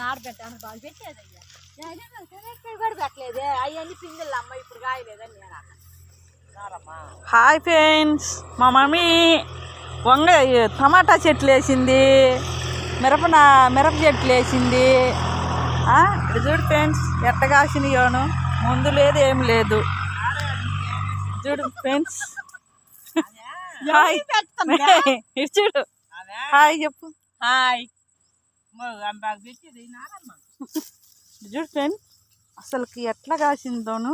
ఆడబెట్టాను బాగా పెట్టేది కూడా పెట్టలేదు అవన్నీ పిందెలు అమ్మ ఇప్పుడు కాయలేదని నేను అన్న. హాయ్ ఫ్రెండ్స్, మా మమ్మీ టమాటా చెట్లు వేసింది, మిరప చెట్లు వేసింది. ఇది చూడు ఫ్రెండ్స్, ఎట్ట కాసినయోను, ముందు లేదు ఏం లేదు. చూడు ఫ్రెండ్స్, హాయ్ ఇది చూడు, హాయ్ చెప్పు. హాయ్ చూడు ఫ్రెండ్స్, అసలుకి ఎట్లా కాసిందోను.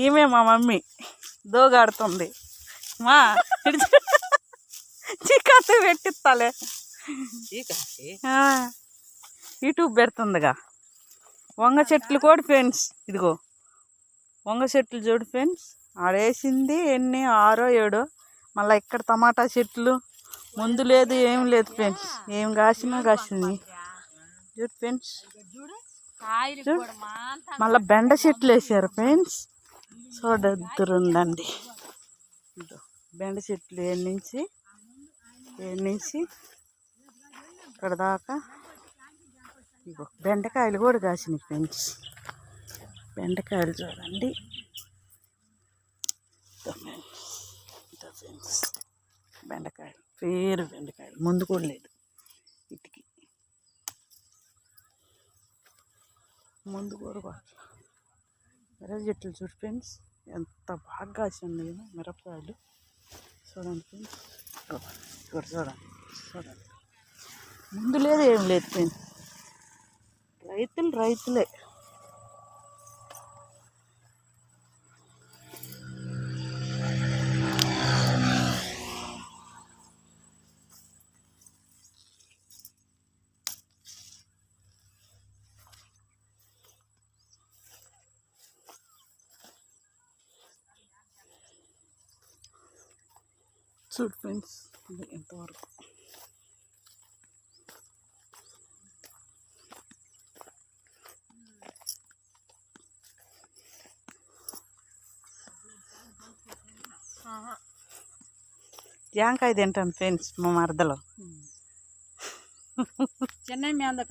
ఈమె మా మమ్మీ దోగాడుతుంది. మా చీకటి పెట్టిస్తాలే, యూట్యూబ్ పెడుతుందిగా. వంగ చెట్లు కూడా ఫ్రెండ్స్, ఇదిగో వంగ చెట్లు చూడు ఫ్రెండ్స్, ఆడేసింది ఎన్ని 6 7. మళ్ళీ ఇక్కడ టమాటా చెట్లు, ముందు లేదు ఏం లేదు ఫ్రెండ్స్. ఏం కాసినా కాసింది చూడు ఫ్రెండ్స్. మళ్ళీ బెండ చెట్లు వేసారు ఫ్రెండ్స్, చూడద్దురుందండి. బెండ చెట్లు ఏడు నుంచి ఇక్కడ దాకా ఇగో బెండకాయలు కూడా కాసినాయి ఫ్రెండ్స్. బెండకాయలు చూడండి ఫ్రెండ్స్, బెండకాయలు పేరు బెండకాయలు, ముందు కూడా లేదు ఇటుకి, ముందు కూడా మిరప చెట్లు చూడు ఫ్రెండ్స్, ఎంత బాగా కాసి ఉన్నాయి మిరపకాయలు. చూడండి ఫ్రెండ్స్, ఇక్కడ చూడండి, ముందు లేదు ఏం లేదు ఫ్రెండ్స్. రైతులే. చూడు ఫ్రెండ్స్, ఎంతవరకు జాంకాయ తింటాను ఫ్రెండ్స్ మా మరదలో. చెన్నై మీద